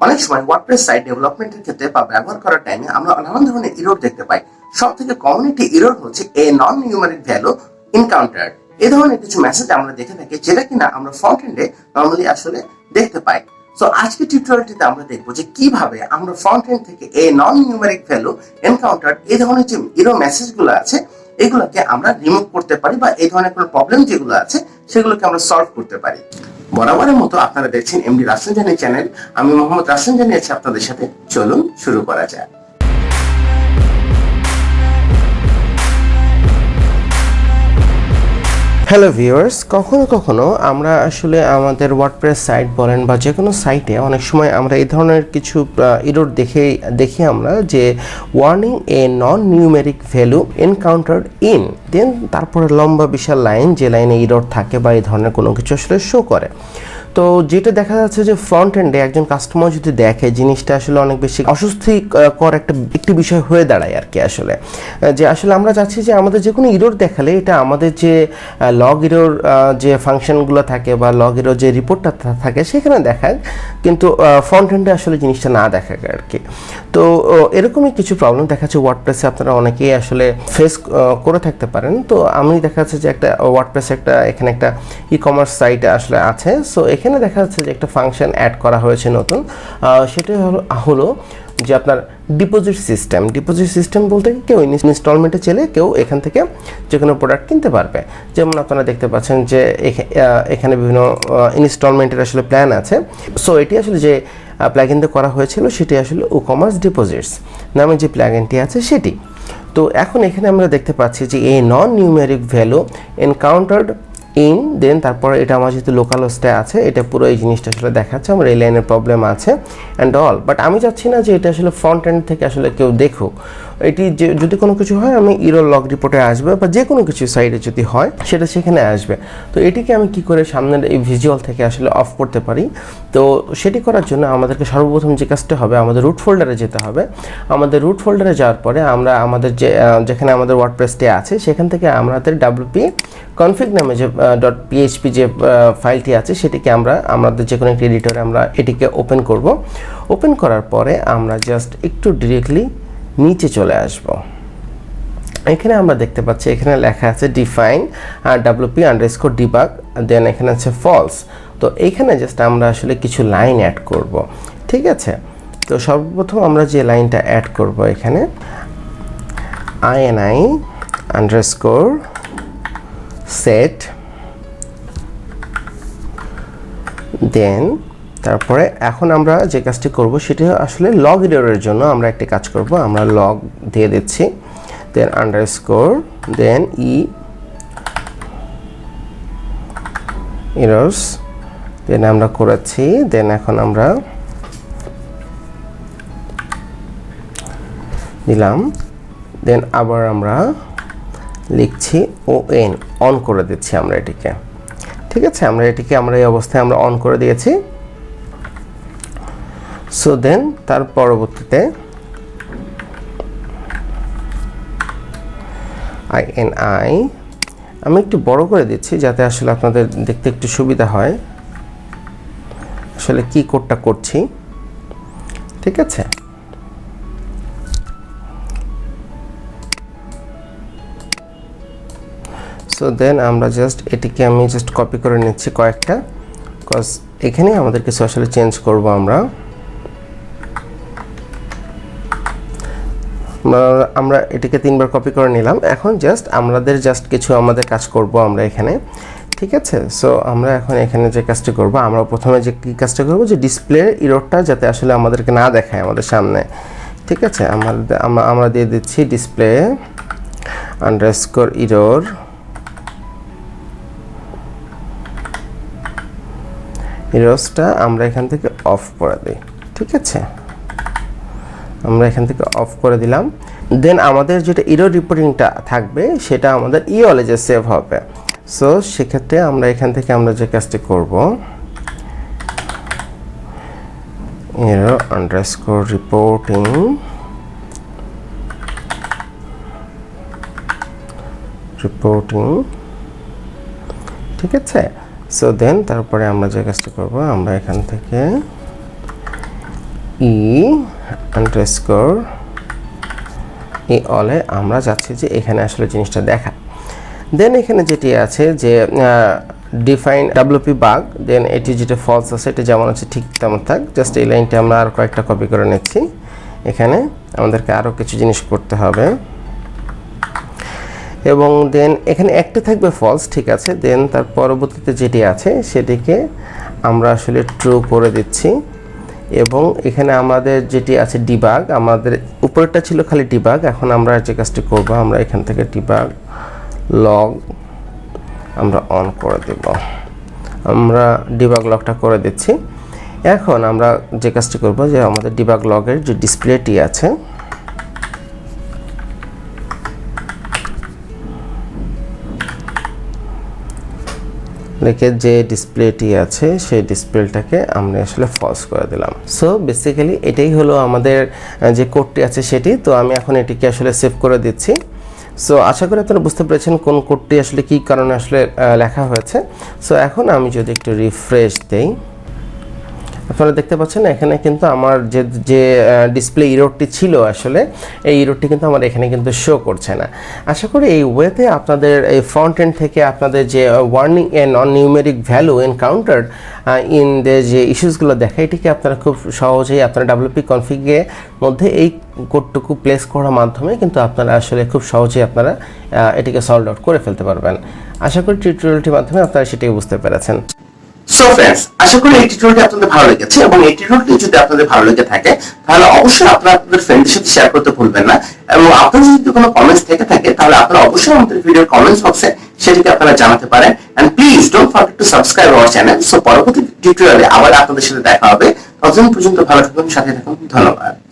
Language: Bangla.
অনেক সময় ওয়ার্ডপ্রেস সাইট ডেভেলপমেন্টের ক্ষেত্রে বা ব্যবহার করার টাইমে আমরা নানান ধরনের এরর দেখতে পাই। সব থেকে কমন একটি এরর হচ্ছে এ নন নিউমেরিক ভ্যালু এনকাউন্টার্ড। এই ধরনের কিছু মেসেজ আমরা দেখে থাকি, যেটা কিনা আমরা ফ্রন্ট এন্ডে নরমালি আসলে দেখতে পাই। সো আজকে টিউটোরিয়ালটিতে আমরা দেখবো যে কিভাবে আমরা ফ্রন্ট এন্ড থেকে এ নন নিউমেরিক ভ্যালু এনকাউন্টার্ড এই ধরনের যে এরর মেসেজগুলো আছে এগুলোকে আমরা রিমুভ করতে পারি, বা এই ধরনের কোনো প্রবলেম যেগুলো আছে সেগুলোকে আমরা সলভ করতে পারি। বরাবরের মতো আপনারা দেখছেন এমডি রাফসান জানি চ্যানেল। আমি মোহাম্মদ রাফসান জানি আছি আপনাদের সাথে। চলুন শুরু করা যাক। হ্যালো ভিউয়ার্স, কখনো কখনো আমরা আসলে আমাদের ওয়ার্ডপ্রেস সাইট বলেন বা যে কোনো সাইটে অনেক সময় আমরা এই ধরনের কিছু এরর দেখি আমরা যে warning a non numeric value encountered in, then তারপরে লম্বা বিশাল লাইন, যে লাইনে এরর থাকে বা এই ধরনের কোনো কিছু আসলে শো করে। তো যেটা দেখা যাচ্ছে যে ফ্রন্ট এন্ডে একজন কাস্টমার যদি দেখে, জিনিসটা আসলে অনেক বেশি অস্বস্তিকর একটি বিষয় হয়ে দাঁড়ায় আর কি। আসলে যে আসলে আমরা চাচ্ছি যে আমাদের যে কোনো ইরর দেখালে এটা আমাদের যে লগ ইরর যে ফাংশনগুলো থাকে বা লগ ইরর যে রিপোর্টটা থাকে সেখানে দেখাক, কিন্তু ফ্রন্ট এন্ডে আসলে জিনিসটা না দেখাক আর কি। তো এরকমই কিছু প্রবলেম দেখাচ্ছে ওয়ার্ডপ্রেসে, আপনারা অনেকেই আসলে ফেস করে থাকতে পারেন। তো আমি দেখা যাচ্ছে যে একটা ওয়ার্ডপ্রেসে এখানে একটা ই কমার্স সাইট আসলে আছে। সো এখানে দেখা যাচ্ছে যে একটা ফাংশন অ্যাড করা হয়েছে নতুন, সেটা হলো যে আপনার ডিপোজিট সিস্টেম বলতে কেউ ইনস্টলমেন্টে চলে কেউ এখান থেকে যে কোনো প্রোডাক্ট কিনতে পারবে। যেমন আপনারা দেখতে পাচ্ছেন যে এখানে বিভিন্ন ইনস্টলমেন্টের আসলে প্ল্যান আছে। সো এটি আসলে যে প্ল্যাগইনটা করা হয়েছিল সেটি আসলে কমার্স ডিপোজিটস নামে যে প্ল্যাগইনটি আছে সেটি। তো এখন এখানে আমরা দেখতে পাচ্ছি যে এই নন numeric value encountered in, then তারপরে এটা আমার যেহেতু লোকাল হোস্টে আছে, এটা পুরো এই জিনিসটা আসলে দেখাচ্ছে আমার এই লাইনের প্রবলেম আছে অ্যান্ড অল। বাট আমি চাচ্ছি না যে এটা আসলে ফ্রন্ট এন্ড থেকে আসলে কেউ দেখুক। এটি যদি কোনো কিছু হয় আমি ইরর লগ রিপোর্টে আসবে, বা যে কোনো কিছু সাইডে যদি হয় সেটা সেখানে আসবে। তো এটিকে আমি কি করে সামনের এই ভিজুয়াল থেকে আসলে অফ করতে পারি? তো সেটি করার জন্য আমাদেরকে সর্বপ্রথম যে কাজটা হবে, আমাদের রুট ফোল্ডারে যেতে হবে। আমাদের রুট ফোল্ডারে যাওয়ার পরে আমরা আমাদের যেখানে আমাদের ওয়ার্ডপ্রেসটি আছে সেখান থেকে আমাদের wp config নামে যে .php যে ফাইলটি আছে সেটিকে আমাদের যে কোনো একটি এডিটরে আমরা এটিকে ওপেন করব। ওপেন করার পরে আমরা জাস্ট একটু ডিরেক্টলি নিচে চলে আসব। এখানে আমরা দেখতে পাচ্ছি এখানে লেখা আছে ডিফাইন wp_debug, দেন এখানে আছে ফলস। তো এইখানে জাস্ট আমরা আসলে কিছু লাইন অ্যাড করব, ঠিক আছে? তো সর্বপ্রথম আমরা যে লাইনটা অ্যাড করব এখানে ini_set, দেন তারপরে এখন আমরা যে কাজটি করব সেটি আসলে লগ এররের জন্য আমরা একটি কাজ করব। আমরা লগ দিয়ে দিচ্ছি, দেন আন্ডারস্কোর, দেন এরর্স, দেন আমরা করেছি। দেন এখন আমরা দিলাম, দেন আবার আমরা লিখছি অন করে দিচ্ছি আমরা এটিকে, ঠিক আছে? আমরা এই অবস্থায় আমরা অন করে দিয়েছি। সো দেন তার পরবর্তীতে আমি একটু বড় করে দিচ্ছি যাতে আসলে আপনাদের দেখতে একটু সুবিধা হয় আসলে কি কোডটা করছি, ঠিক আছে? সো দেন আমরা এটিকে আমি কপি করে নিচ্ছি কয়েকটা, বিকজ এখানে আমাদের কিছু আসলে চেঞ্জ করব আমরা এটিকে 3বার কপি করে নিলাম। এখন আমাদের কিছু কাজ করব আমরা এখানে, ঠিক আছে? সো আমরা এখন এখানে যে কাজটি করব, আমরা প্রথমে যে কি কাজটা করব যে ডিসপ্লে ইররটা যাতে আসলে আমাদেরকে না দেখায় আমাদের সামনে, ঠিক আছে? আমরা দিয়ে দিচ্ছি ডিসপ্লে _error, এররসটা আমরা এখান থেকে অফ করে দিই, ঠিক আছে? আমরা এখান থেকে অফ করে দিলাম। দেন আমাদের যেটা এরর রিপোর্টিংটা থাকবে সেটা আমাদের অলওয়েজে সেভ হবে। সো সেক্ষেত্রে আমরা এখান থেকে আমরা যে কাজটি করব error_reporting, ঠিক আছে? সো দেন তারপরে আমরা যে কাজটি করব আমরা এখান থেকে underscore এই অলে আমরা চাচ্ছি যে এখানে আসলে জিনিসটা দেখা। দেন এখানে যেটি আছে যে ডিফাইন wp বাগ, দেন এটি যেটা ফলস আছে এটা যেমন আছে ঠিক তেমন থাক। জাস্ট এই লাইনটা আমরা আর কয়েকটা কপি করে নিচ্ছি। এখানে আমাদেরকে আরও কিছু জিনিস করতে হবে এবং দেন এখানে একটা থাকবে ফলস, ঠিক আছে। দেন তার পরবর্তীতে যেটি আছে সেটিকে আমরা আসলে ট্রু করে দিচ্ছি এবং এখানে আমাদের যেটি আছে ডিবাগ, আমাদের উপরেরটা ছিল খালি ডিবাগ, এখন আমরা যে কাজটি করব আমরা এখান থেকে ডিবাগ লগ আমরা অন করে দেব। আমরা ডিবাগ লগটা করে দিচ্ছি। এখন আমরা যে কাজটি করব যে আমাদের ডিবাগ লগের যে ডিসপ্লেটি আছে যে ডিসপ্লেটি আছে সেই ডিসপ্লেটাকে আমরা আসলে ফলস করে দিলাম। সো বেসিক্যালি এটাই হলো আমাদের যে কোডটি আছে সেটি। তো আমি এখন এটিকে আসলে সেভ করে দিচ্ছি। সো আশা করি আপনারা বুঝতে পেরেছেন কোন কোডটি আসলে কী কারণে আসলে লেখা হয়েছে। সো এখন আমি যদি একটু রিফ্রেশ দেই, আপনারা দেখতে পাচ্ছেন এখানে কিন্তু আমার যে ডিসপ্লে ইরোরটি ছিল আসলে এই ইরোরটি কিন্তু আমার এখানে কিন্তু শো করছে না। আশা করি এই ওয়েতে আপনাদের এই ফ্রন্ট এন্ড থেকে আপনাদের যে warning a non numeric value encountered in the যে ইস্যুসগুলো দেখা, এটিকে আপনারা খুব সহজেই আপনারা wp কনফিগের মধ্যে এই কোডটুকু প্লেস করার মাধ্যমে কিন্তু আপনারা আসলে খুব সহজেই আপনারা এটিকে সলভ আউট করে ফেলতে পারবেন। আশা করি টিউটোরিয়ালটির মাধ্যমে আপনারা সেটাই বুঝতে পেরেছেন। সো ফ্রেন্ডস, আশা করি এই টিউটোরিয়ালটি আপনাদের ভালো লেগেছে এবং এই টিউটোরিয়ালটি যদি আপনাদের ভালো লেগে থাকে তাহলে অবশ্যই আপনারা আপনাদের ফ্রেন্ডদের সাথে শেয়ার করতে ভুলবেন না এবং আপনাদের যদি কোনো কমেন্টস থেকে থাকে তাহলে আপনারা অবশ্যই আমাদের ভিডিওর কমেন্টস বক্সে সেটিকে আপনারা জানাতে পারেন। And please don't forget to subscribe our channel. So পরবর্তী টিউটোরিয়ালে আবার আপনাদের সাথে দেখা হবে। ততদিন পর্যন্ত ভালো থাকুন, সাথে থাকুন। ধন্যবাদ।